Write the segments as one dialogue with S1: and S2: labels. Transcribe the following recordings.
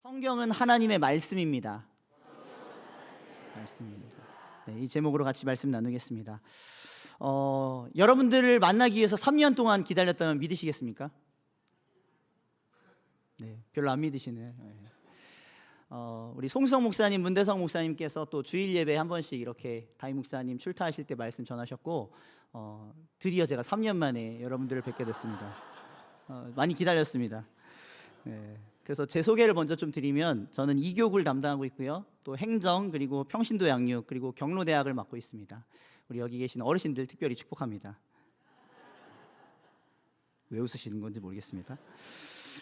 S1: 성경은 하나님의 말씀입니다. 말씀입니다. 네, 이 제목으로 같이 말씀 나누겠습니다. 여러분들을 만나기 위해서 3년 동안 기다렸다면 믿으시겠습니까? 네, 별로 안 믿으시네. 네. 우리 송수성 목사님, 문대성 목사님께서 또 주일 예배 한 번씩 이렇게 담임 목사님 출타하실 때 말씀 전하셨고, 드디어 제가 3년 만에 여러분들을 뵙게 됐습니다. 많이 기다렸습니다. 네. 그래서 제 소개를 먼저 좀 드리면, 저는 이교구를 담당하고 있고요, 또 행정, 그리고 평신도 양육, 그리고 경로대학을 맡고 있습니다. 우리 여기 계신 어르신들 특별히 축복합니다. 왜 웃으시는 건지 모르겠습니다.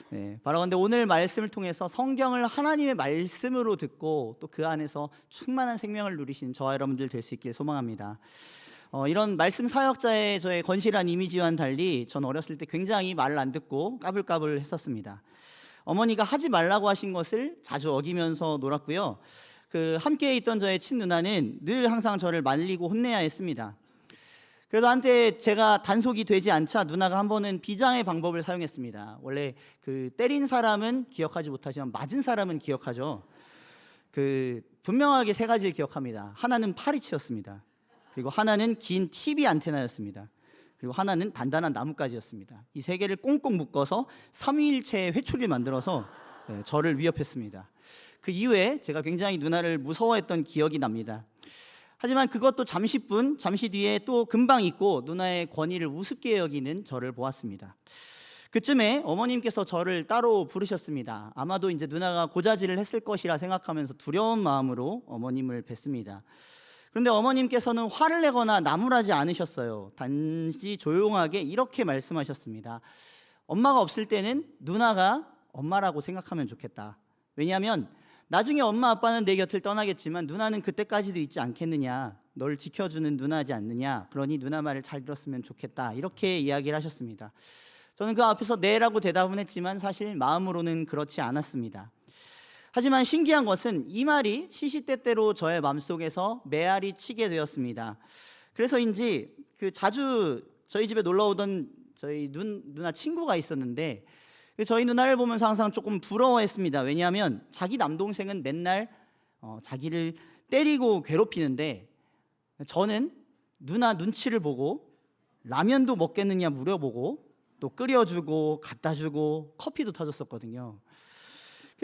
S1: 네, 바로 근데 오늘 말씀을 통해서 성경을 하나님의 말씀으로 듣고 또 그 안에서 충만한 생명을 누리신 저와 여러분들 될 수 있길 소망합니다. 이런 말씀 사역자의 저의 건실한 이미지와는 달리 저는 어렸을 때 굉장히 말을 안 듣고 까불까불 했었습니다. 어머니가 하지 말라고 하신 것을 자주 어기면서 놀았고요. 함께 있던 저의 친누나는 늘 항상 저를 말리고 혼내야 했습니다. 그래도 한때 제가 단속이 되지 않자 누나가 한 번은 비장의 방법을 사용했습니다. 원래 때린 사람은 기억하지 못하지만 맞은 사람은 기억하죠. 분명하게 세 가지를 기억합니다. 하나는 파리치였습니다. 그리고 하나는 긴 TV 안테나였습니다. 그리고 하나는 단단한 나뭇가지였습니다. 이 세 개를 꽁꽁 묶어서 삼위일체의 회초리를 만들어서 저를 위협했습니다. 그 이후에 제가 굉장히 누나를 무서워했던 기억이 납니다. 하지만 그것도 잠시뿐, 잠시 뒤에 또 금방 잊고 누나의 권위를 우습게 여기는 저를 보았습니다. 그쯤에 어머님께서 저를 따로 부르셨습니다. 아마도 이제 누나가 고자질을 했을 것이라 생각하면서 두려운 마음으로 어머님을 뵀습니다. 그런데 어머님께서는 화를 내거나 나무라지 않으셨어요. 단지 조용하게 이렇게 말씀하셨습니다. 엄마가 없을 때는 누나가 엄마라고 생각하면 좋겠다. 왜냐하면 나중에 엄마 아빠는 내 곁을 떠나겠지만 누나는 그때까지도 있지 않겠느냐. 널 지켜주는 누나지 않느냐. 그러니 누나 말을 잘 들었으면 좋겠다. 이렇게 이야기를 하셨습니다. 저는 그 앞에서 네라고 대답은 했지만 사실 마음으로는 그렇지 않았습니다. 하지만 신기한 것은 이 말이 시시때때로 저의 마음속에서 메아리 치게 되었습니다. 그래서인지 자주 저희 집에 놀러 오던 저희 누나 친구가 있었는데 저희 누나를 보면서 항상 조금 부러워했습니다. 왜냐하면 자기 남동생은 맨날 자기를 때리고 괴롭히는데 저는 누나 눈치를 보고 라면도 먹겠느냐 물어보고 또 끓여주고 갖다주고 커피도 타줬었거든요.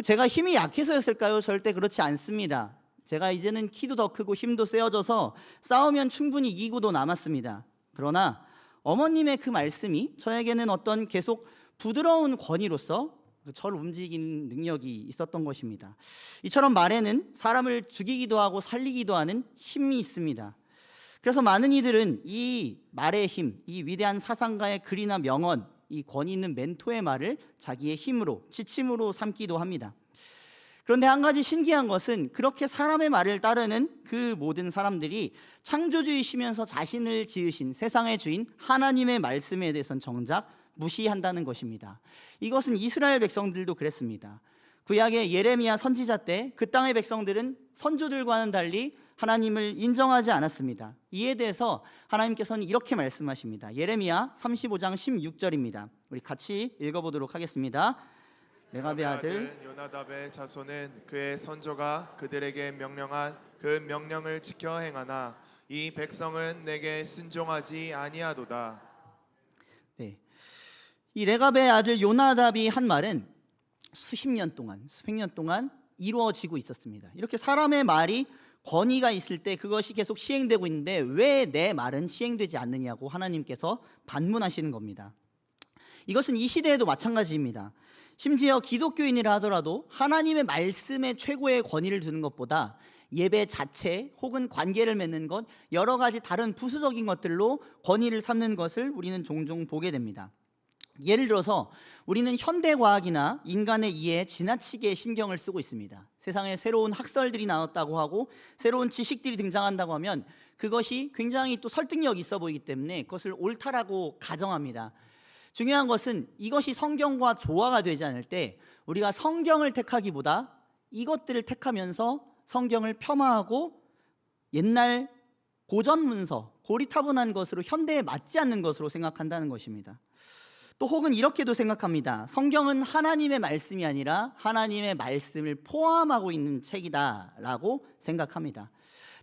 S1: 제가 힘이 약해서였을까요? 절대 그렇지 않습니다. 제가 이제는 키도 더 크고 힘도 세워져서 싸우면 충분히 이기고도 남았습니다. 그러나 어머님의 그 말씀이 저에게는 어떤 계속 부드러운 권위로서 저를 움직이는 능력이 있었던 것입니다. 이처럼 말에는 사람을 죽이기도 하고 살리기도 하는 힘이 있습니다. 그래서 많은 이들은 이 말의 힘, 이 위대한 사상가의 글이나 명언, 이 권위 있는 멘토의 말을 자기의 힘으로, 지침으로 삼기도 합니다. 그런데 한 가지 신기한 것은 그렇게 사람의 말을 따르는 그 모든 사람들이 창조주이시면서 자신을 지으신 세상의 주인 하나님의 말씀에 대해서는 정작 무시한다는 것입니다. 이것은 이스라엘 백성들도 그랬습니다. 구약의 예레미야 선지자 때 그 땅의 백성들은 선조들과는 달리 하나님을 인정하지 않았습니다. 이에 대해서 하나님께서는 이렇게 말씀하십니다. 예레미야 35장 16절입니다. 우리 같이 읽어보도록 하겠습니다. 레갑의 아들
S2: 요나답의 자손은 그의 선조가 그들에게 명령한 그 명령을 지켜 행하나 이 백성은 내게 순종하지 아니하도다.
S1: 네, 이 레갑의 아들 요나답이 한 말은 수십 년 동안, 수백 년 동안 이루어지고 있었습니다. 이렇게 사람의 말이 권위가 있을 때 그것이 계속 시행되고 있는데 왜 내 말은 시행되지 않느냐고 하나님께서 반문하시는 겁니다. 이것은 이 시대에도 마찬가지입니다. 심지어 기독교인이라 하더라도 하나님의 말씀에 최고의 권위를 두는 것보다 예배 자체 혹은 관계를 맺는 것, 여러 가지 다른 부수적인 것들로 권위를 삼는 것을 우리는 종종 보게 됩니다. 예를 들어서 우리는 현대과학이나 인간의 이해에 지나치게 신경을 쓰고 있습니다. 세상에 새로운 학설들이 나왔다고 하고 새로운 지식들이 등장한다고 하면 그것이 굉장히 또 설득력이 있어 보이기 때문에 그것을 옳다라고 가정합니다. 중요한 것은 이것이 성경과 조화가 되지 않을 때 우리가 성경을 택하기보다 이것들을 택하면서 성경을 폄하하고 옛날 고전 문서, 고리타분한 것으로 현대에 맞지 않는 것으로 생각한다는 것입니다. 또 혹은 이렇게도 생각합니다. 성경은 하나님의 말씀이 아니라 하나님의 말씀을 포함하고 있는 책이다라고 생각합니다.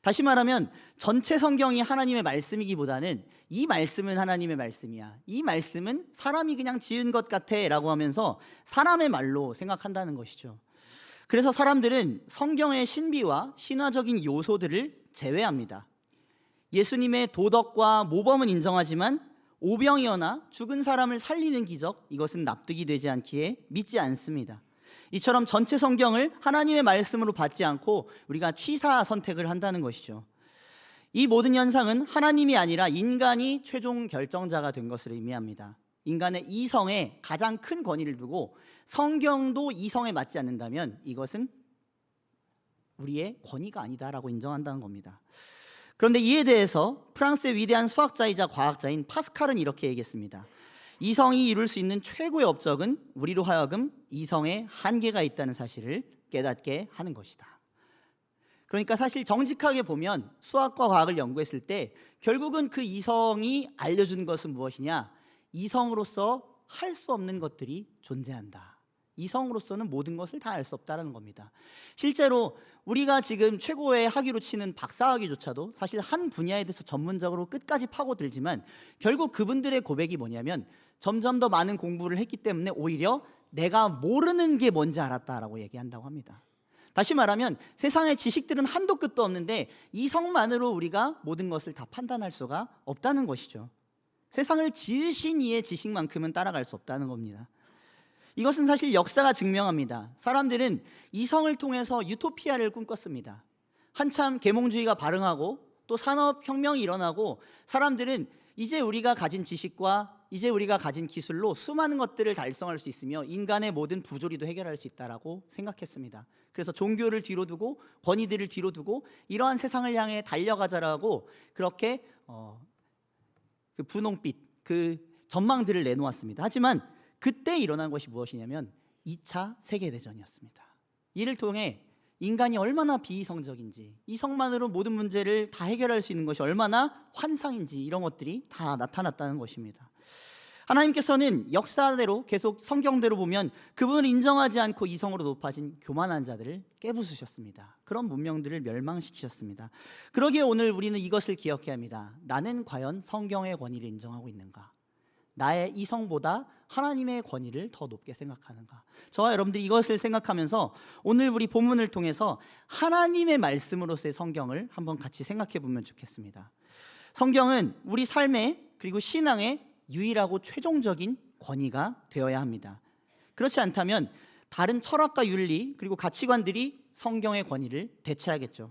S1: 다시 말하면 전체 성경이 하나님의 말씀이기보다는 이 말씀은 하나님의 말씀이야, 이 말씀은 사람이 그냥 지은 것 같아 라고 하면서 사람의 말로 생각한다는 것이죠. 그래서 사람들은 성경의 신비와 신화적인 요소들을 제외합니다. 예수님의 도덕과 모범은 인정하지만 오병이어나 죽은 사람을 살리는 기적, 이것은 납득이 되지 않기에 믿지 않습니다. 이처럼 전체 성경을 하나님의 말씀으로 받지 않고 우리가 취사 선택을 한다는 것이죠. 이 모든 현상은 하나님이 아니라 인간이 최종 결정자가 된 것을 의미합니다. 인간의 이성에 가장 큰 권위를 두고 성경도 이성에 맞지 않는다면 이것은 우리의 권위가 아니다라고 인정한다는 겁니다. 그런데 이에 대해서 프랑스의 위대한 수학자이자 과학자인 파스칼은 이렇게 얘기했습니다. 이성이 이룰 수 있는 최고의 업적은 우리로 하여금 이성에 한계가 있다는 사실을 깨닫게 하는 것이다. 그러니까 사실 정직하게 보면 수학과 과학을 연구했을 때 결국은 그 이성이 알려준 것은 무엇이냐? 이성으로서 할 수 없는 것들이 존재한다. 이성으로서는 모든 것을 다 알 수 없다는 겁니다. 실제로 우리가 지금 최고의 학위로 치는 박사학위조차도 사실 한 분야에 대해서 전문적으로 끝까지 파고들지만 결국 그분들의 고백이 뭐냐면 점점 더 많은 공부를 했기 때문에 오히려 내가 모르는 게 뭔지 알았다라고 얘기한다고 합니다. 다시 말하면 세상의 지식들은 한도 끝도 없는데 이성만으로 우리가 모든 것을 다 판단할 수가 없다는 것이죠. 세상을 지으신 이의 지식만큼은 따라갈 수 없다는 겁니다. 이것은 사실 역사가 증명합니다. 사람들은 이성을 통해서 유토피아를 꿈꿨습니다. 한참 계몽주의가 발흥하고 또 산업혁명이 일어나고 사람들은 이제 우리가 가진 지식과 이제 우리가 가진 기술로 수많은 것들을 달성할 수 있으며 인간의 모든 부조리도 해결할 수 있다라고 생각했습니다. 그래서 종교를 뒤로 두고 권위들을 뒤로 두고 이러한 세상을 향해 달려가자라고 그렇게 그 분홍빛, 그 전망들을 내놓았습니다. 하지만 그때 일어난 것이 무엇이냐면 2차 세계대전이었습니다. 이를 통해 인간이 얼마나 비이성적인지, 이성만으로 모든 문제를 다 해결할 수 있는 것이 얼마나 환상인지 이런 것들이 다 나타났다는 것입니다. 하나님께서는 역사대로 계속 성경대로 보면 그분을 인정하지 않고 이성으로 높아진 교만한 자들을 깨부수셨습니다. 그런 문명들을 멸망시키셨습니다. 그러기에 오늘 우리는 이것을 기억해야 합니다. 나는 과연 성경의 권위를 인정하고 있는가? 나의 이성보다 하나님의 권위를 더 높게 생각하는가? 저와 여러분들이 이것을 생각하면서 오늘 우리 본문을 통해서 하나님의 말씀으로서의 성경을 한번 같이 생각해 보면 좋겠습니다. 성경은 우리 삶의 그리고 신앙의 유일하고 최종적인 권위가 되어야 합니다. 그렇지 않다면 다른 철학과 윤리 그리고 가치관들이 성경의 권위를 대체하겠죠.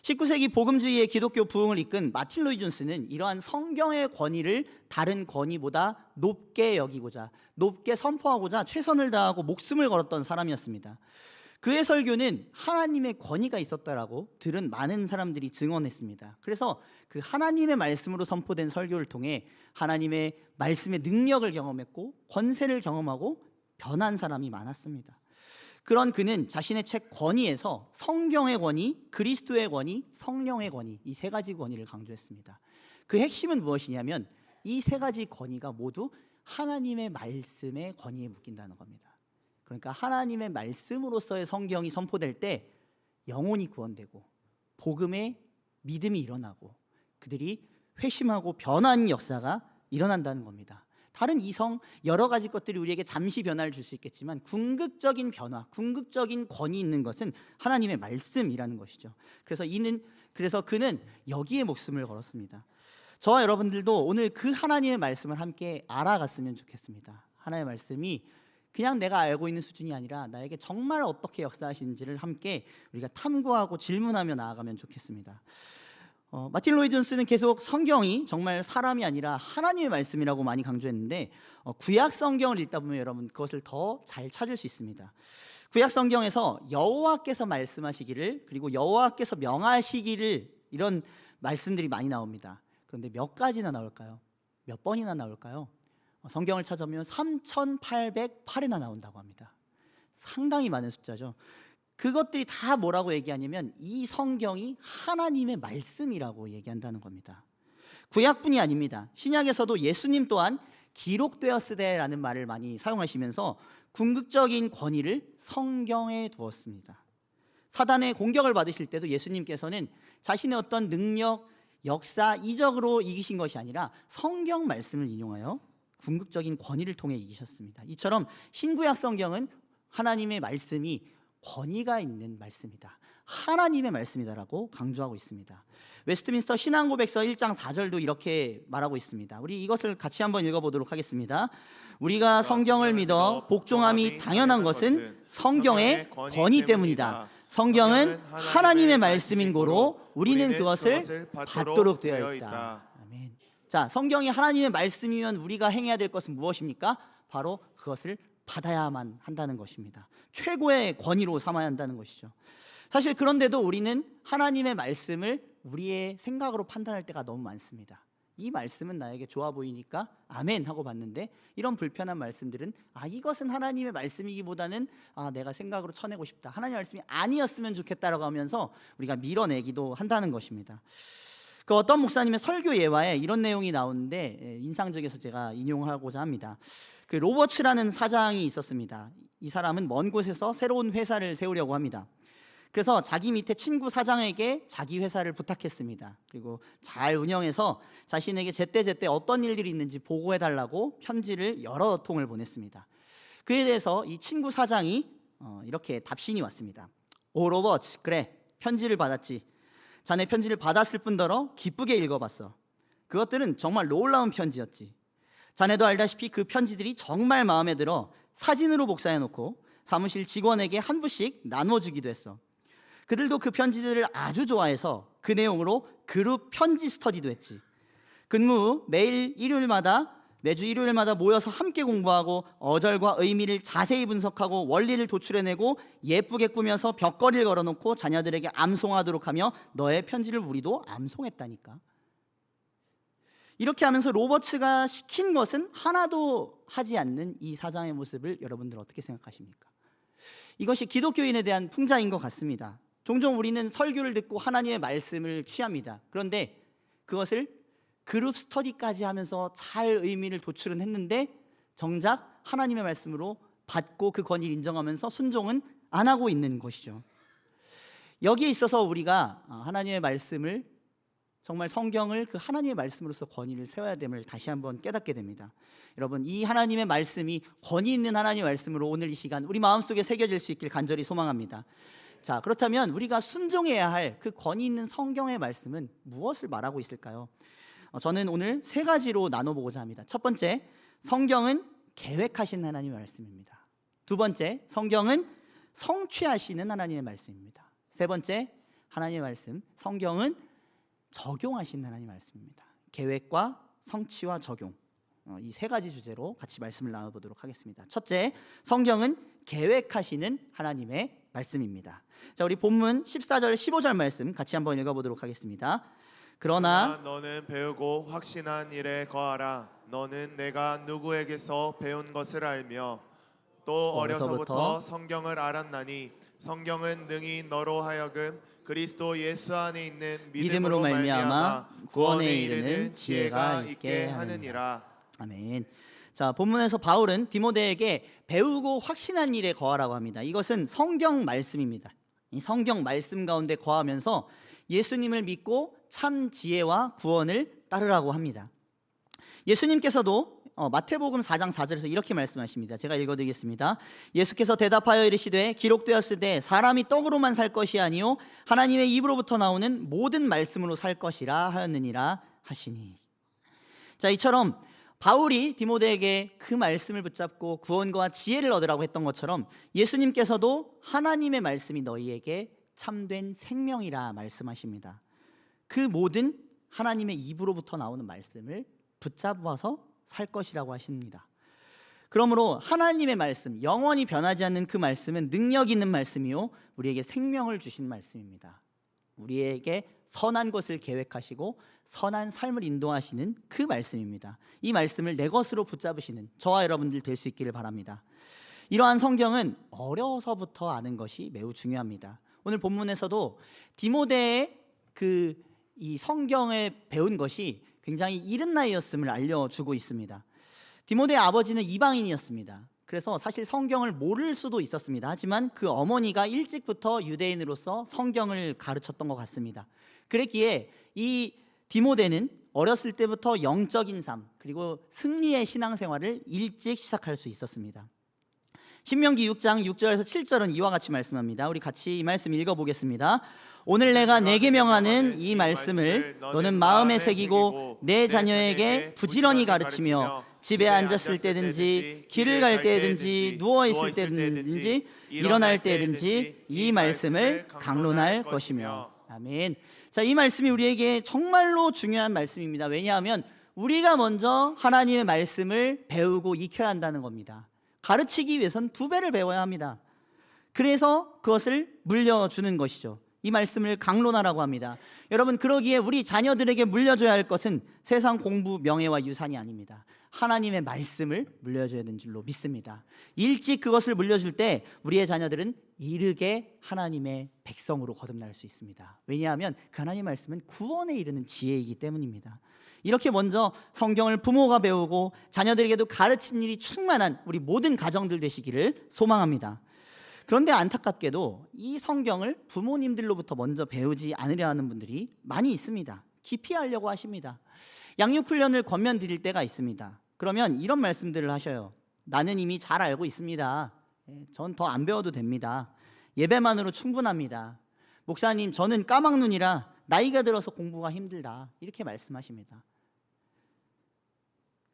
S1: 19세기 복음주의의 기독교 부흥을 이끈 마틴 로이 존스는 이러한 성경의 권위를 다른 권위보다 높게 여기고자, 높게 선포하고자 최선을 다하고 목숨을 걸었던 사람이었습니다. 그의 설교는 하나님의 권위가 있었다라고 들은 많은 사람들이 증언했습니다. 그래서 그 하나님의 말씀으로 선포된 설교를 통해 하나님의 말씀의 능력을 경험했고 권세를 경험하고 변한 사람이 많았습니다. 그런 그는 자신의 책 권위에서 성경의 권위, 그리스도의 권위, 성령의 권위, 이 세 가지 권위를 강조했습니다. 그 핵심은 무엇이냐면 이 세 가지 권위가 모두 하나님의 말씀의 권위에 묶인다는 겁니다. 그러니까 하나님의 말씀으로서의 성경이 선포될 때 영혼이 구원되고 복음의 믿음이 일어나고 그들이 회심하고 변화하는 역사가 일어난다는 겁니다. 다른 이성 여러 가지 것들이 우리에게 잠시 변화를 줄 수 있겠지만 궁극적인 변화, 궁극적인 권위 있는 것은 하나님의 말씀이라는 것이죠. 그래서 그는 여기에 목숨을 걸었습니다. 저와 여러분들도 오늘 그 하나님의 말씀을 함께 알아갔으면 좋겠습니다. 하나님의 말씀이 그냥 내가 알고 있는 수준이 아니라 나에게 정말 어떻게 역사하시는지를 함께 우리가 탐구하고 질문하며 나아가면 좋겠습니다. 마틴 로이 존스는 계속 성경이 정말 사람이 아니라 하나님의 말씀이라고 많이 강조했는데 구약 성경을 읽다 보면 여러분 그것을 더 잘 찾을 수 있습니다. 구약 성경에서 여호와께서 말씀하시기를 그리고 여호와께서 명하시기를 이런 말씀들이 많이 나옵니다. 그런데 몇 가지나 나올까요? 몇 번이나 나올까요? 성경을 찾아보면 3,808회나 나온다고 합니다. 상당히 많은 숫자죠. 그것들이 다 뭐라고 얘기하냐면 이 성경이 하나님의 말씀이라고 얘기한다는 겁니다. 구약뿐이 아닙니다. 신약에서도 예수님 또한 기록되었으되라는 말을 많이 사용하시면서 궁극적인 권위를 성경에 두었습니다. 사단의 공격을 받으실 때도 예수님께서는 자신의 어떤 능력, 역사, 이적으로 이기신 것이 아니라 성경 말씀을 인용하여 궁극적인 권위를 통해 이기셨습니다. 이처럼 신구약 성경은 하나님의 말씀이 권위가 있는 말씀이다, 하나님의 말씀이다라고 강조하고 있습니다. 웨스트민스터 신앙고백서 1장 4절도 이렇게 말하고 있습니다. 우리 이것을 같이 한번 읽어보도록 하겠습니다. 우리가 성경을 믿어 복종함이 당연한 것은 성경의 권위 때문이다. 성경은 하나님의 말씀인 고로 우리는 그것을 받도록 되어 있다. 아멘. 자, 성경이 하나님의 말씀이면 우리가 행해야 될 것은 무엇입니까? 바로 그것을 받아야만 한다는 것입니다. 최고의 권위로 삼아야 한다는 것이죠. 사실 그런데도 우리는 하나님의 말씀을 우리의 생각으로 판단할 때가 너무 많습니다. 이 말씀은 나에게 좋아 보이니까 아멘 하고 봤는데, 이런 불편한 말씀들은 이것은 하나님의 말씀이기보다는 내가 생각으로 쳐내고 싶다, 하나님의 말씀이 아니었으면 좋겠다라고 하면서 우리가 밀어내기도 한다는 것입니다. 그 어떤 목사님의 설교 예화에 이런 내용이 나오는데 인상적이어서 제가 인용하고자 합니다. 그 로버츠라는 사장이 있었습니다. 이 사람은 먼 곳에서 새로운 회사를 세우려고 합니다. 그래서 자기 밑에 친구 사장에게 자기 회사를 부탁했습니다. 그리고 잘 운영해서 자신에게 제때제때 어떤 일들이 있는지 보고해달라고 편지를 여러 통을 보냈습니다. 그에 대해서 이 친구 사장이 이렇게 답신이 왔습니다. 오 로버츠, 그래, 편지를 받았지. 자네 편지를 받았을 뿐더러 기쁘게 읽어봤어. 그것들은 정말 놀라운 편지였지. 자네도 알다시피 그 편지들이 정말 마음에 들어 사진으로 복사해놓고 사무실 직원에게 한 부씩 나눠주기도 했어. 그들도 그 편지들을 아주 좋아해서 그 내용으로 그룹 편지 스터디도 했지. 근무 후 매주 일요일마다 모여서 함께 공부하고 어절과 의미를 자세히 분석하고 원리를 도출해내고 예쁘게 꾸며서 벽걸이를 걸어놓고 자녀들에게 암송하도록 하며 너의 편지를 우리도 암송했다니까. 이렇게 하면서 로버츠가 시킨 것은 하나도 하지 않는 이 사장의 모습을 여러분들 어떻게 생각하십니까? 이것이 기독교인에 대한 풍자인 것 같습니다. 종종 우리는 설교를 듣고 하나님의 말씀을 취합니다. 그런데 그것을 그룹 스터디까지 하면서 잘 의미를 도출은 했는데 정작 하나님의 말씀으로 받고 그 권위를 인정하면서 순종은 안 하고 있는 것이죠. 여기에 있어서 우리가 하나님의 말씀을, 정말 성경을 그 하나님의 말씀으로서 권위를 세워야 됨을 다시 한번 깨닫게 됩니다. 여러분, 이 하나님의 말씀이 권위 있는 하나님의 말씀으로 오늘 이 시간 우리 마음속에 새겨질 수 있길 간절히 소망합니다. 자, 그렇다면 우리가 순종해야 할 그 권위 있는 성경의 말씀은 무엇을 말하고 있을까요? 저는 오늘 세 가지로 나눠보고자 합니다. 첫 번째, 성경은 계획하신 하나님의 말씀입니다. 두 번째, 성경은 성취하시는 하나님의 말씀입니다. 세 번째, 하나님의 말씀, 성경은 적용하신 하나님의 말씀입니다. 계획과 성취와 적용, 이 세 가지 주제로 같이 말씀을 나눠보도록 하겠습니다. 첫째, 성경은 계획하시는 하나님의 말씀입니다. 자, 우리 본문 14절 15절 말씀 같이 한번 읽어보도록 하겠습니다. 그러나
S2: 너는 배우고 확신한 일에 거하라. 너는 내가 누구에게서 배운 것을 알며 또 어려서부터 성경을 알았나니 성경은 능히 너로 하여금 그리스도 예수 안에 있는 믿음으로 말미암아 구원에 이르는 지혜가 있게 하느니라.
S1: 아멘. 자, 본문에서 바울은 디모데에게 배우고 확신한 일에 거하라고 합니다. 이것은 성경 말씀입니다. 이 성경 말씀 가운데 거하면서 예수님을 믿고 참 지혜와 구원을 따르라고 합니다. 예수님께서도 마태복음 4장 4절에서 이렇게 말씀하십니다. 제가 읽어드리겠습니다. 예수께서 대답하여 이르시되 기록되었으되 사람이 떡으로만 살 것이 아니요 하나님의 입으로부터 나오는 모든 말씀으로 살 것이라 하였느니라 하시니. 자, 이처럼 바울이 디모데에게 그 말씀을 붙잡고 구원과 지혜를 얻으라고 했던 것처럼 예수님께서도 하나님의 말씀이 너희에게 참된 생명이라 말씀하십니다. 그 모든 하나님의 입으로부터 나오는 말씀을 붙잡아서 살 것이라고 하십니다. 그러므로 하나님의 말씀, 영원히 변하지 않는 그 말씀은 능력 있는 말씀이요 우리에게 생명을 주신 말씀입니다. 우리에게 선한 것을 계획하시고 선한 삶을 인도하시는 그 말씀입니다. 이 말씀을 내 것으로 붙잡으시는 저와 여러분들 될 수 있기를 바랍니다. 이러한 성경은 어려서부터 아는 것이 매우 중요합니다. 오늘 본문에서도 디모데의 이 성경에 배운 것이 굉장히 이른 나이였음을 알려주고 있습니다. 디모데의 아버지는 이방인이었습니다. 그래서 사실 성경을 모를 수도 있었습니다. 하지만 그 어머니가 일찍부터 유대인으로서 성경을 가르쳤던 것 같습니다. 그랬기에 이 디모데는 어렸을 때부터 영적인 삶 그리고 승리의 신앙생활을 일찍 시작할 수 있었습니다. 신명기 6장 6절에서 7절은 이와 같이 말씀합니다. 우리 같이 이 말씀 읽어보겠습니다. 오늘 내가 내게 명하는 이 말씀을 너는 마음에 새기고 내 자녀에게 부지런히 가르치며 집에 앉았을 때든지 길을 갈 때든지 누워 있을 때든지 일어날 때든지 이 말씀을 강론할 것이며. 아멘. 자, 이 말씀이 우리에게 정말로 중요한 말씀입니다. 왜냐하면 우리가 먼저 하나님의 말씀을 배우고 익혀야 한다는 겁니다. 가르치기 위해선 2배를 배워야 합니다. 그래서 그것을 물려주는 것이죠. 이 말씀을 강론하라고 합니다. 여러분, 그러기에 우리 자녀들에게 물려줘야 할 것은 세상 공부, 명예와 유산이 아닙니다. 하나님의 말씀을 물려줘야 되는 줄로 믿습니다. 일찍 그것을 물려줄 때 우리의 자녀들은 이르게 하나님의 백성으로 거듭날 수 있습니다. 왜냐하면 그 하나님의 말씀은 구원에 이르는 지혜이기 때문입니다. 이렇게 먼저 성경을 부모가 배우고 자녀들에게도 가르치는 일이 충만한 우리 모든 가정들 되시기를 소망합니다. 그런데 안타깝게도 이 성경을 부모님들로부터 먼저 배우지 않으려 하는 분들이 많이 있습니다. 기피하려고 하십니다. 양육훈련을 권면드릴 때가 있습니다. 그러면 이런 말씀들을 하셔요. 나는 이미 잘 알고 있습니다. 전 더 안 배워도 됩니다. 예배만으로 충분합니다. 목사님, 저는 까막눈이라 나이가 들어서 공부가 힘들다. 이렇게 말씀하십니다.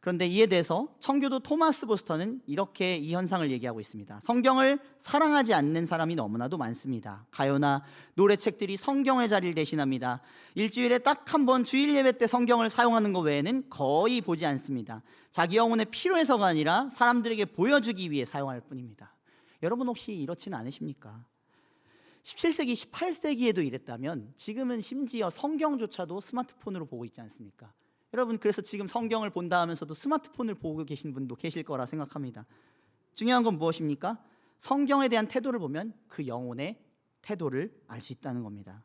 S1: 그런데 이에 대해서 청교도 토마스 보스터는 이렇게 이 현상을 얘기하고 있습니다. 성경을 사랑하지 않는 사람이 너무나도 많습니다. 가요나 노래책들이 성경의 자리를 대신합니다. 일주일에 딱 한 번 주일 예배 때 성경을 사용하는 것 외에는 거의 보지 않습니다. 자기 영혼의 필요해서가 아니라 사람들에게 보여주기 위해 사용할 뿐입니다. 여러분 혹시 이렇지는 않으십니까? 17세기, 18세기에도 이랬다면 지금은 심지어 성경조차도 스마트폰으로 보고 있지 않습니까? 여러분, 그래서 지금 성경을 본다 하면서도 스마트폰을 보고 계신 분도 계실 거라 생각합니다. 중요한 건 무엇입니까? 성경에 대한 태도를 보면 그 영혼의 태도를 알 수 있다는 겁니다.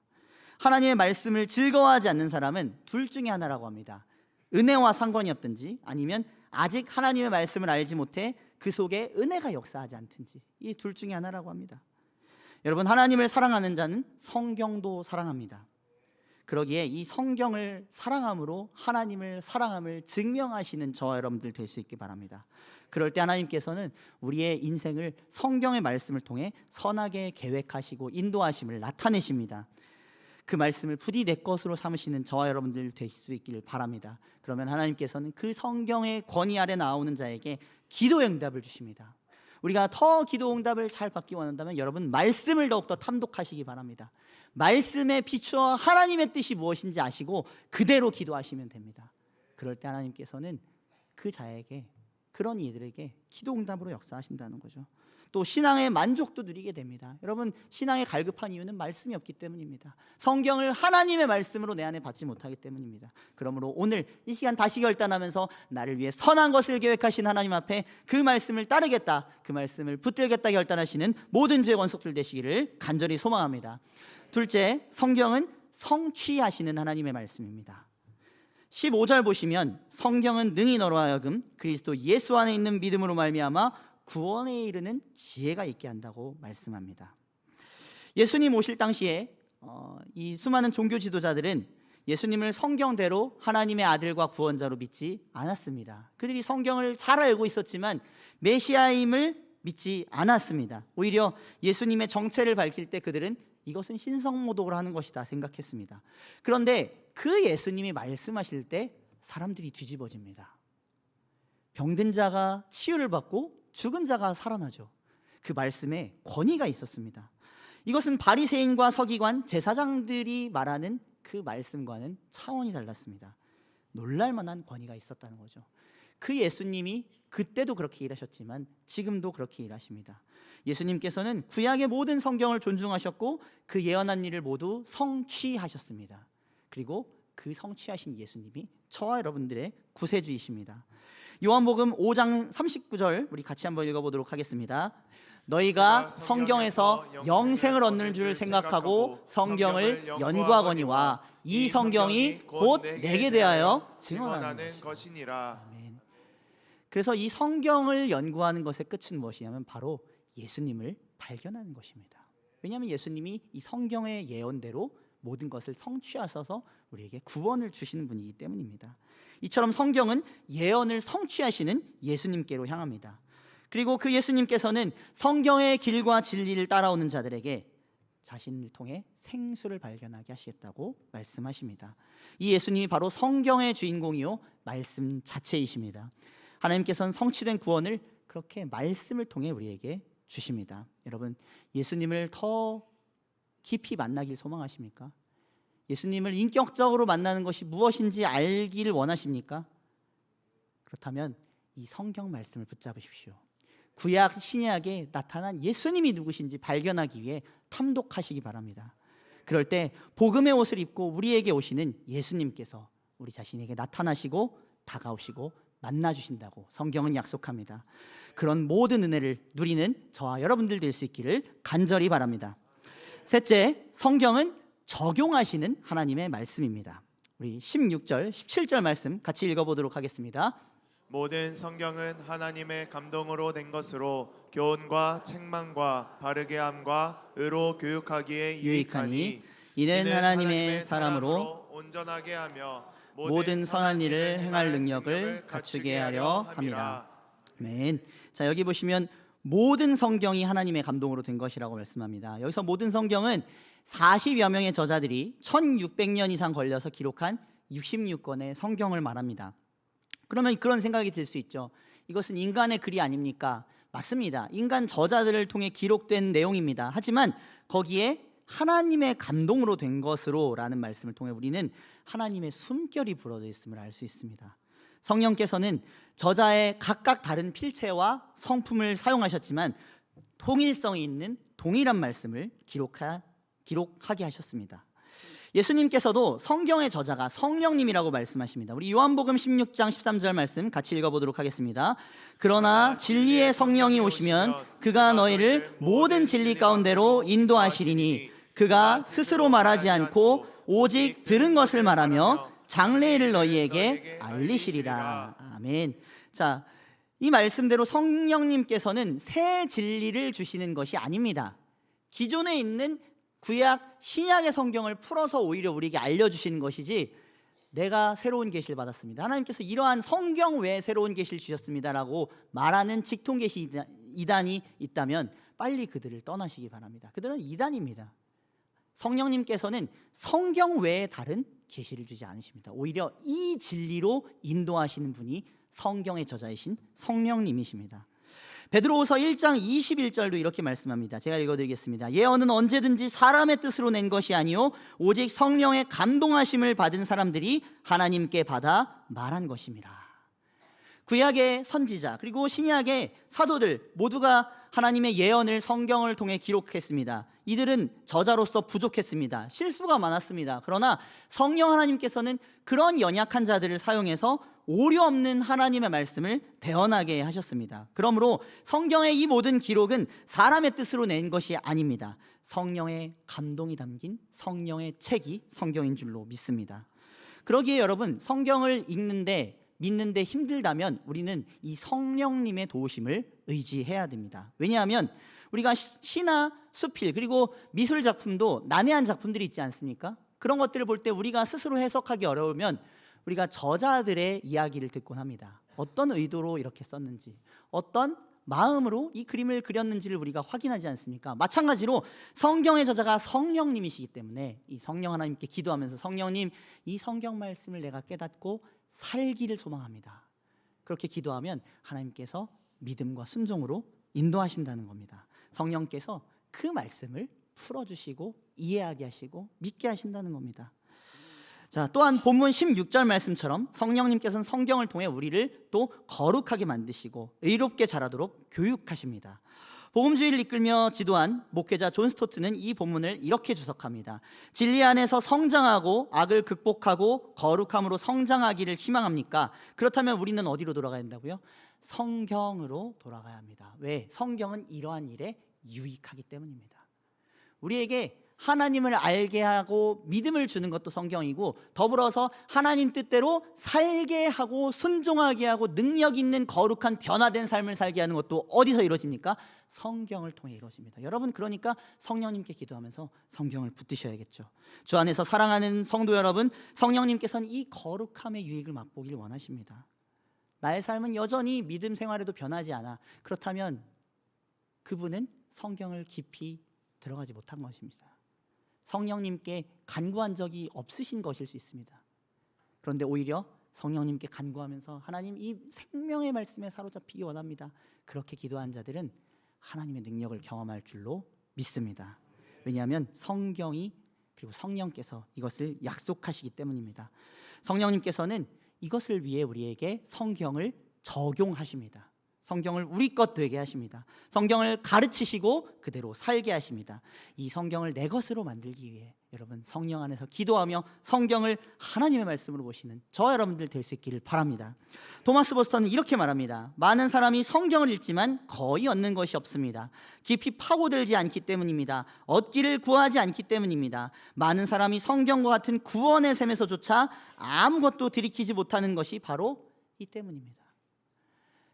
S1: 하나님의 말씀을 즐거워하지 않는 사람은 둘 중에 하나라고 합니다. 은혜와 상관이 없든지 아니면 아직 하나님의 말씀을 알지 못해 그 속에 은혜가 역사하지 않든지, 이 둘 중에 하나라고 합니다. 여러분, 하나님을 사랑하는 자는 성경도 사랑합니다. 그러기에 이 성경을 사랑함으로 하나님을 사랑함을 증명하시는 저와 여러분들 될 수 있기 바랍니다. 그럴 때 하나님께서는 우리의 인생을 성경의 말씀을 통해 선하게 계획하시고 인도하심을 나타내십니다. 그 말씀을 부디 내 것으로 삼으시는 저와 여러분들 될 수 있기를 바랍니다. 그러면 하나님께서는 그 성경의 권위 아래 나오는 자에게 기도 응답을 주십니다. 우리가 더 기도 응답을 잘 받기 원한다면 여러분 말씀을 더욱더 탐독하시기 바랍니다. 말씀에 비추어 하나님의 뜻이 무엇인지 아시고 그대로 기도하시면 됩니다. 그럴 때 하나님께서는 그 자에게, 그런 이들에게 기도 응답으로 역사하신다는 거죠. 또 신앙의 만족도 누리게 됩니다. 여러분, 신앙에 갈급한 이유는 말씀이 없기 때문입니다. 성경을 하나님의 말씀으로 내 안에 받지 못하기 때문입니다. 그러므로 오늘 이 시간 다시 결단하면서 나를 위해 선한 것을 계획하신 하나님 앞에 그 말씀을 따르겠다, 그 말씀을 붙들겠다 결단하시는 모든 주의 권속들 되시기를 간절히 소망합니다. 둘째, 성경은 성취하시는 하나님의 말씀입니다. 15절 보시면 성경은 능히 너로 하여금 그리스도 예수 안에 있는 믿음으로 말미암아 구원에 이르는 지혜가 있게 한다고 말씀합니다. 예수님 오실 당시에 이 수많은 종교 지도자들은 예수님을 성경대로 하나님의 아들과 구원자로 믿지 않았습니다. 그들이 성경을 잘 알고 있었지만 메시아임을 믿지 않았습니다. 오히려 예수님의 정체를 밝힐 때 그들은 이것은 신성모독을 하는 것이다 생각했습니다. 그런데 그 예수님이 말씀하실 때 사람들이 뒤집어집니다. 병든 자가 치유를 받고 죽은 자가 살아나죠. 그 말씀에 권위가 있었습니다. 이것은 바리새인과 서기관, 제사장들이 말하는 그 말씀과는 차원이 달랐습니다. 놀랄만한 권위가 있었다는 거죠. 그 예수님이 그때도 그렇게 일하셨지만 지금도 그렇게 일하십니다. 예수님께서는 구약의 모든 성경을 존중하셨고 그 예언한 일을 모두 성취하셨습니다. 그리고 그 성취하신 예수님이 저와 여러분들의 구세주이십니다. 요한복음 5장 39절 우리 같이 한번 읽어보도록 하겠습니다. 너희가 성경에서 영생을 얻는 줄 생각하고 성경을 연구하거니와 이 성경이 곧 내게 대하여 증언하는 것이니라. 아멘. 그래서 이 성경을 연구하는 것의 끝은 무엇이냐면 바로 예수님을 발견하는 것입니다. 왜냐하면 예수님이 이 성경의 예언대로 모든 것을 성취하셔서 우리에게 구원을 주시는 분이기 때문입니다. 이처럼 성경은 예언을 성취하시는 예수님께로 향합니다. 그리고 그 예수님께서는 성경의 길과 진리를 따라오는 자들에게 자신을 통해 생수를 발견하게 하시겠다고 말씀하십니다. 이 예수님이 바로 성경의 주인공이요 말씀 자체이십니다. 하나님께서는 성취된 구원을 그렇게 말씀을 통해 우리에게 주십니다. 여러분, 예수님을 더 깊이 만나길 소망하십니까? 예수님을 인격적으로 만나는 것이 무엇인지 알기를 원하십니까? 그렇다면 이 성경 말씀을 붙잡으십시오. 구약 신약에 나타난 예수님이 누구신지 발견하기 위해 탐독하시기 바랍니다. 그럴 때 복음의 옷을 입고 우리에게 오시는 예수님께서 우리 자신에게 나타나시고 다가오시고 만나주신다고 성경은 약속합니다. 그런 모든 은혜를 누리는 저와 여러분들 될 수 있기를 간절히 바랍니다. 셋째, 성경은 적용하시는 하나님의 말씀입니다. 우리 16절, 17절 말씀 같이 읽어보도록 하겠습니다.
S2: 모든 성경은 하나님의 감동으로 된 것으로 교훈과 책망과 바르게 함과 의로 교육하기에 유익하니 이는 하나님의 사람으로 온전하게 하며
S1: 모든 선한 일을 행할 능력을 갖추게 하려 함이라. 아멘. 자, 여기 보시면 모든 성경이 하나님의 감동으로 된 것이라고 말씀합니다. 여기서 모든 성경은 40여 명의 저자들이 1600년 이상 걸려서 기록한 66권의 성경을 말합니다. 그러면 그런 생각이 들 수 있죠. 이것은 인간의 글이 아닙니까? 맞습니다. 인간 저자들을 통해 기록된 내용입니다. 하지만 거기에 하나님의 감동으로 된 것으로 라는 말씀을 통해 우리는 하나님의 숨결이 불어져 있음을 알 수 있습니다. 성령께서는 저자의 각각 다른 필체와 성품을 사용하셨지만 통일성이 있는 동일한 말씀을 기록하게 하셨습니다. 예수님께서도 성경의 저자가 성령님이라고 말씀하십니다. 우리 요한복음 16장 13절 말씀 같이 읽어보도록 하겠습니다. 그러나 진리의 성령이 오시면 그가 너희를 모든 진리 가운데로 인도하시리니 그가 스스로 말하지 않고 오직 들은 것을 말하며 장래일을 너희에게 알리시리라. 아멘. 자, 이 말씀대로 성령님께서는 새 진리를 주시는 것이 아닙니다. 기존에 있는 구약 신약의 성경을 풀어서 오히려 우리에게 알려주시는 것이지 내가 새로운 계시를 받았습니다, 하나님께서 이러한 성경 외에 새로운 계시를 주셨습니다라고 말하는 직통계시 이단이 있다면 빨리 그들을 떠나시기 바랍니다. 그들은 이단입니다. 성령님께서는 성경 외에 다른 계시를 주지 않으십니다. 오히려 이 진리로 인도하시는 분이 성경의 저자이신 성령님이십니다. 베드로후서 1장 21절도 이렇게 말씀합니다. 제가 읽어드리겠습니다. 예언은 언제든지 사람의 뜻으로 낸 것이 아니요 오직 성령의 감동하심을 받은 사람들이 하나님께 받아 말한 것임이라. 구약의 선지자 그리고 신약의 사도들 모두가 하나님의 예언을 성경을 통해 기록했습니다. 이들은 저자로서 부족했습니다. 실수가 많았습니다. 그러나 성령 하나님께서는 그런 연약한 자들을 사용해서 오류 없는 하나님의 말씀을 대언하게 하셨습니다. 그러므로 성경의 이 모든 기록은 사람의 뜻으로 낸 것이 아닙니다. 성령의 감동이 담긴 성령의 책이 성경인 줄로 믿습니다. 그러기에 여러분, 성경을 믿는데 힘들다면 우리는 이 성령님의 도우심을 의지해야 됩니다. 왜냐하면 우리가 시나 수필 그리고 미술 작품도 난해한 작품들이 있지 않습니까? 그런 것들을 볼 때 우리가 스스로 해석하기 어려우면 우리가 저자들의 이야기를 듣곤 합니다. 어떤 의도로 이렇게 썼는지, 어떤 마음으로 이 그림을 그렸는지를 우리가 확인하지 않습니까? 마찬가지로 성경의 저자가 성령님이시기 때문에 이 성령 하나님께 기도하면서 성령님, 이 성경 말씀을 내가 깨닫고 살기를 소망합니다. 그렇게 기도하면 하나님께서 믿음과 순종으로 인도하신다는 겁니다. 성령께서 그 말씀을 풀어주시고 이해하게 하시고 믿게 하신다는 겁니다. 자, 또한 본문 16절 말씀처럼 성령님께서는 성경을 통해 우리를 또 거룩하게 만드시고 의롭게 자라도록 교육하십니다. 복음주의를 이끌며 지도한 목회자 존 스토트는 이 본문을 이렇게 주석합니다. 진리 안에서 성장하고 악을 극복하고 거룩함으로 성장하기를 희망합니까? 그렇다면 우리는 어디로 돌아가야 한다고요? 성경으로 돌아가야 합니다. 왜? 성경은 이러한 일에 유익하기 때문입니다. 우리에게 하나님을 알게 하고 믿음을 주는 것도 성경이고, 더불어서 하나님 뜻대로 살게 하고 순종하게 하고 능력 있는 거룩한 변화된 삶을 살게 하는 것도 어디서 이루어집니까? 성경을 통해 이루어집니다. 여러분, 그러니까 성령님께 기도하면서 성경을 붙드셔야겠죠. 주 안에서 사랑하는 성도 여러분, 성령님께서는 이 거룩함의 유익을 맛보기를 원하십니다. 나의 삶은 여전히 믿음 생활에도 변하지 않아. 그렇다면 그분은 성경을 깊이 들어가지 못한 것입니다. 성령님께 간구한 적이 없으신 것일 수 있습니다. 그런데 오히려 성령님께 간구하면서 하나님, 이 생명의 말씀에 사로잡히기 원합니다. 그렇게 기도한 자들은 하나님의 능력을 경험할 줄로 믿습니다. 왜냐하면 성경이, 그리고 성령께서 이것을 약속하시기 때문입니다. 성령님께서는 이것을 위해 우리에게 성경을 적용하십니다. 성경을 우리 것 되게 하십니다. 성경을 가르치시고 그대로 살게 하십니다. 이 성경을 내 것으로 만들기 위해 여러분, 성령 안에서 기도하며 성경을 하나님의 말씀으로 보시는 저 여러분들 될 수 있기를 바랍니다. 토마스 버스터는 이렇게 말합니다. 많은 사람이 성경을 읽지만 거의 얻는 것이 없습니다. 깊이 파고들지 않기 때문입니다. 얻기를 구하지 않기 때문입니다. 많은 사람이 성경과 같은 구원의 셈에서조차 아무것도 들이키지 못하는 것이 바로 이 때문입니다.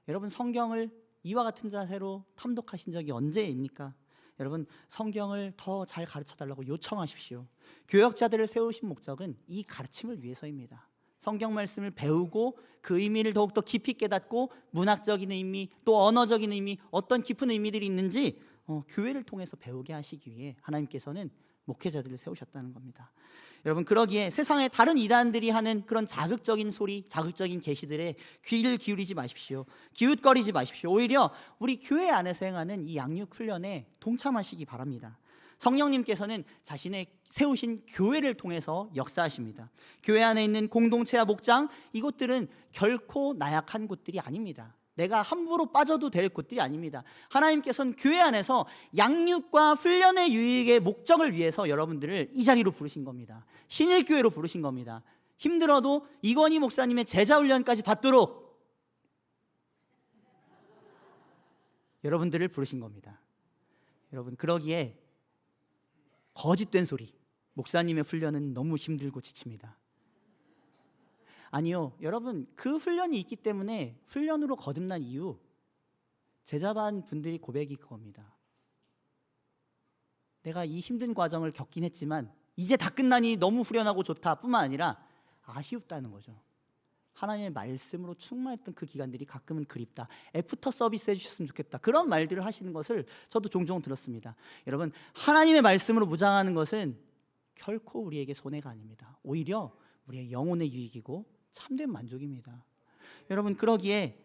S1: 여러분, 성경을 이와 같은 자세로 탐독하신 적이 언제입니까? 여러분, 성경을 더 잘 가르쳐달라고 요청하십시오. 교역자들을 세우신 목적은 이 가르침을 위해서입니다. 성경 말씀을 배우고 그 의미를 더욱더 깊이 깨닫고 문학적인 의미, 또 언어적인 의미, 어떤 깊은 의미들이 있는지 교회를 통해서 배우게 하시기 위해 하나님께서는 목회자들을 세우셨다는 겁니다. 여러분, 그러기에 세상의 다른 이단들이 하는 그런 자극적인 소리, 자극적인 계시들에 귀를 기울이지 마십시오. 기웃거리지 마십시오. 오히려 우리 교회 안에서 행하는 이 양육 훈련에 동참하시기 바랍니다. 성령님께서는 자신의 세우신 교회를 통해서 역사하십니다. 교회 안에 있는 공동체와 목장, 이곳들은 결코 나약한 곳들이 아닙니다. 내가 함부로 빠져도 될 곳들이 아닙니다. 하나님께서는 교회 안에서 양육과 훈련의 유익의 목적을 위해서 여러분들을 이 자리로 부르신 겁니다. 신일교회로 부르신 겁니다. 힘들어도 이건희 목사님의 제자훈련까지 받도록 여러분들을 부르신 겁니다. 여러분, 그러기에 거짓된 소리, 목사님의 훈련은 너무 힘들고 지칩니다. 아니요, 여러분, 그 훈련이 있기 때문에 훈련으로 거듭난 이유, 제자반 분들이 고백이 그겁니다. 내가 이 힘든 과정을 겪긴 했지만 이제 다 끝나니 너무 후련하고 좋다 뿐만 아니라 아쉬웠다는 거죠. 하나님의 말씀으로 충만했던 그 기간들이 가끔은 그립다. 애프터 서비스 해주셨으면 좋겠다. 그런 말들을 하시는 것을 저도 종종 들었습니다. 여러분, 하나님의 말씀으로 무장하는 것은 결코 우리에게 손해가 아닙니다. 오히려 우리의 영혼의 유익이고 참된 만족입니다. 여러분, 그러기에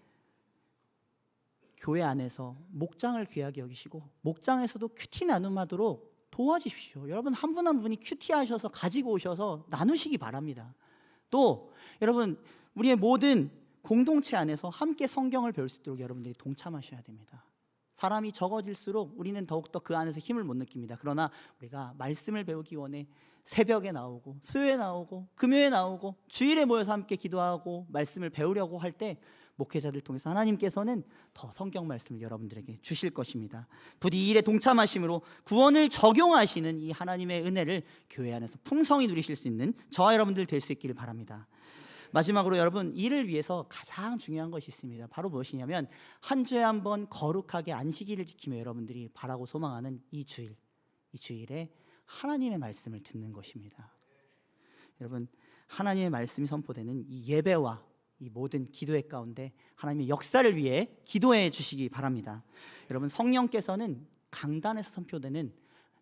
S1: 교회 안에서 목장을 귀하게 여기시고 목장에서도 큐티 나눔하도록 도와주십시오. 여러분, 한 분 한 분이 큐티 하셔서 가지고 오셔서 나누시기 바랍니다. 또 여러분, 우리의 모든 공동체 안에서 함께 성경을 배울 수 있도록 여러분들이 동참하셔야 됩니다. 사람이 적어질수록 우리는 더욱더 그 안에서 힘을 못 느낍니다. 그러나 우리가 말씀을 배우기 원해 새벽에 나오고 수요일에 나오고 금요일에 나오고 주일에 모여서 함께 기도하고 말씀을 배우려고 할 때 목회자들 통해서 하나님께서는 더 성경 말씀을 여러분들에게 주실 것입니다. 부디 이 일에 동참하심으로 구원을 적용하시는 이 하나님의 은혜를 교회 안에서 풍성히 누리실 수 있는 저와 여러분들 될 수 있기를 바랍니다. 마지막으로 여러분, 이를 위해서 가장 중요한 것이 있습니다. 바로 무엇이냐면 한 주에 한 번 거룩하게 안식일을 지키며 여러분들이 바라고 소망하는 이 주일에 하나님의 말씀을 듣는 것입니다. 여러분, 하나님의 말씀이 선포되는 이 예배와 이 모든 기도의 가운데 하나님의 역사를 위해 기도해 주시기 바랍니다. 여러분, 성령께서는 강단에서 선포되는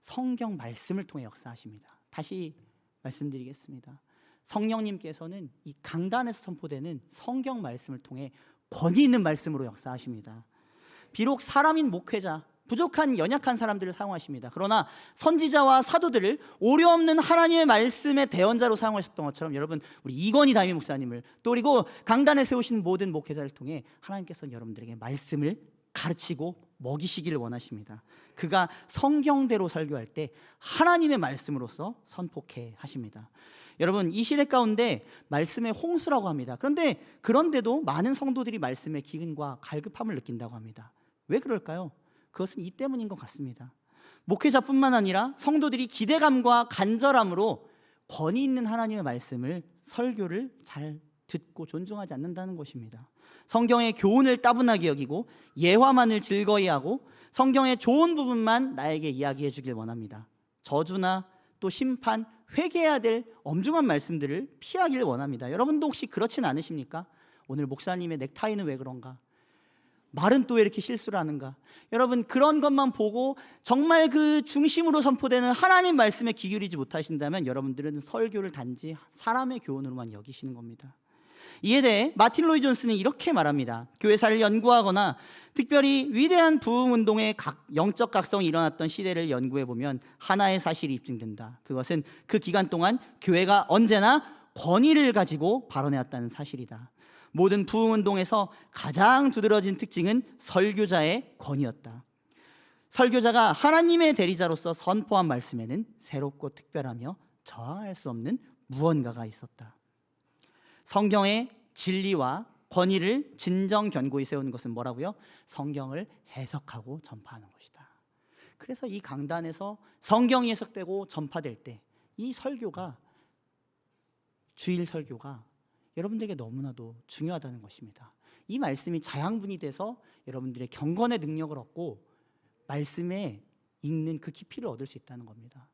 S1: 성경 말씀을 통해 역사하십니다. 다시 말씀드리겠습니다. 성령님께서는 이 강단에서 선포되는 성경 말씀을 통해 권위 있는 말씀으로 역사하십니다. 비록 사람인 목회자, 부족한 연약한 사람들을 사용하십니다. 그러나 선지자와 사도들을 오류 없는 하나님의 말씀의 대언자로 사용하셨던 것처럼 여러분, 우리 이건희 담임 목사님을 또 그리고 강단에 세우신 모든 목회자를 통해 하나님께서는 여러분들에게 말씀을 가르치고 먹이시기를 원하십니다. 그가 성경대로 설교할 때 하나님의 말씀으로서 선포케 하십니다. 여러분, 이 시대 가운데 말씀의 홍수라고 합니다. 그런데도 많은 성도들이 말씀의 기근과 갈급함을 느낀다고 합니다. 왜 그럴까요? 그것은 이 때문인 것 같습니다. 목회자뿐만 아니라 성도들이 기대감과 간절함으로 권위 있는 하나님의 말씀을, 설교를 잘 듣고 존중하지 않는다는 것입니다. 성경의 교훈을 따분하게 여기고 예화만을 즐거이 하고 성경의 좋은 부분만 나에게 이야기해 주길 원합니다. 저주나 또 심판, 회개해야 될 엄중한 말씀들을 피하길 원합니다. 여러분도 혹시 그렇진 않으십니까? 오늘 목사님의 넥타이는 왜 그런가? 말은 또 왜 이렇게 실수를 하는가? 여러분, 그런 것만 보고 정말 그 중심으로 선포되는 하나님 말씀에 귀 기울이지 못하신다면 여러분들은 설교를 단지 사람의 교훈으로만 여기시는 겁니다. 이에 대해 마틴 로이 존스는 이렇게 말합니다. 교회사를 연구하거나 특별히 위대한 부흥운동의 영적 각성이 일어났던 시대를 연구해 보면 하나의 사실이 입증된다. 그것은 그 기간 동안 교회가 언제나 권위를 가지고 발언해왔다는 사실이다. 모든 부흥운동에서 가장 두드러진 특징은 설교자의 권위였다. 설교자가 하나님의 대리자로서 선포한 말씀에는 새롭고 특별하며 저항할 수 없는 무언가가 있었다. 성경의 진리와 권위를 진정 견고히 세우는 것은 뭐라고요? 성경을 해석하고 전파하는 것이다. 그래서 이 강단에서 성경이 해석되고 전파될 때 이 설교가, 주일 설교가 여러분들에게 너무나도 중요하다는 것입니다. 이 말씀이 자양분이 돼서 여러분들의 경건의 능력을 얻고 말씀에 읽는 그 깊이를 얻을 수 있다는 겁니다.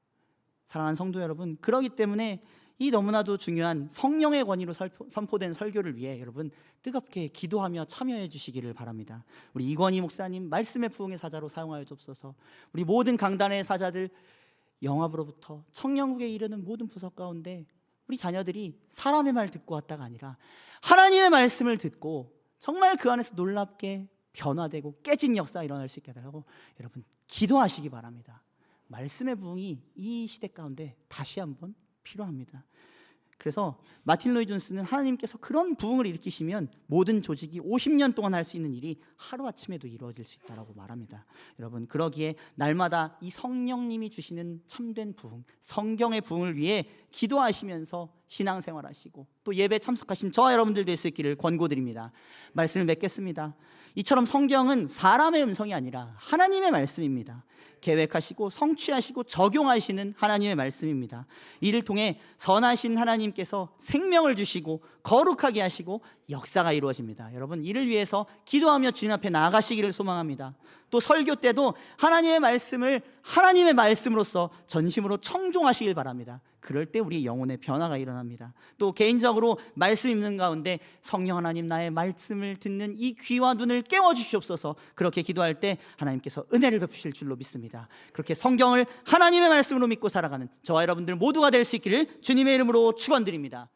S1: 사랑하는 성도 여러분, 그렇기 때문에 이 너무나도 중요한 성령의 권위로 선포된 설교를 위해 여러분 뜨겁게 기도하며 참여해 주시기를 바랍니다. 우리 이건희 목사님 말씀의 부흥의 사자로 사용하여 주옵소서. 우리 모든 강단의 사자들, 영합으로부터 청년국에 이르는 모든 부서 가운데 우리 자녀들이 사람의 말 듣고 왔다가 아니라 하나님의 말씀을 듣고 정말 그 안에서 놀랍게 변화되고 깨진 역사가 일어날 수 있게 하라고 여러분 기도하시기 바랍니다. 말씀의 부흥이 이 시대 가운데 다시 한번 필요합니다. 그래서 마틴 로이 존스는 하나님께서 그런 부흥을 일으키시면 모든 조직이 50년 동안 할 수 있는 일이 하루아침에도 이루어질 수 있다고 말합니다. 여러분, 그러기에 날마다 이 성령님이 주시는 참된 부흥, 성경의 부흥을 위해 기도하시면서 신앙생활하시고 또 예배 참석하신 저와 여러분들 될 수 있기를 권고드립니다. 말씀을 맺겠습니다. 이처럼 성경은 사람의 음성이 아니라 하나님의 말씀입니다. 계획하시고 성취하시고 적용하시는 하나님의 말씀입니다. 이를 통해 선하신 하나님께서 생명을 주시고 거룩하게 하시고 역사가 이루어집니다. 여러분, 이를 위해서 기도하며 주님 앞에 나아가시기를 소망합니다. 또 설교 때도 하나님의 말씀을 하나님의 말씀으로서 전심으로 청종하시길 바랍니다. 그럴 때 우리 영혼의 변화가 일어납니다. 또 개인적으로 말씀 읽는 가운데 성령 하나님, 나의 말씀을 듣는 이 귀와 눈을 깨워주시옵소서. 그렇게 기도할 때 하나님께서 은혜를 베푸실 줄로 믿습니다. 그렇게 성경을 하나님의 말씀으로 믿고 살아가는 저와 여러분들 모두가 될 수 있기를 주님의 이름으로 축원드립니다.